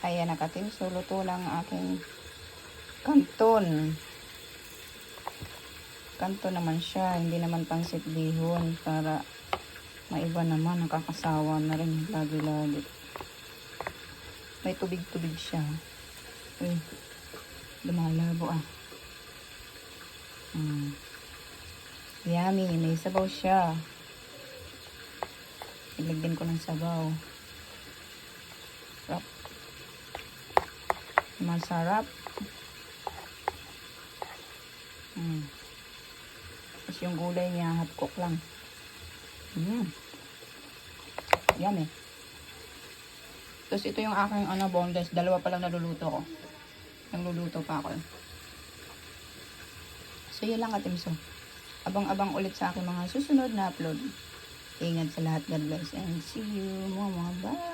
Ayan nakatim. So, luto lang aking kanton. Kanton naman siya. Hindi naman pangsit bihon. Para maiba naman. Nakakasawa na rin. Lagi-lagi. May tubig-tubig siya. Uy. Lumalabo ah. Yummy. May sabaw siya. Ilagyan ko ng sabaw. Sarap. Masarap. Tapos yung gulay niya, hot cook lang. Yummy. Tapos ito yung aking boneless. Dalawa pa lang naluluto ko. Nagluluto pa ako. So yun lang katimso. Abang-abang ulit sa aking mga susunod na upload. Ingat sa lahat. God bless and see you. Mama. Bye.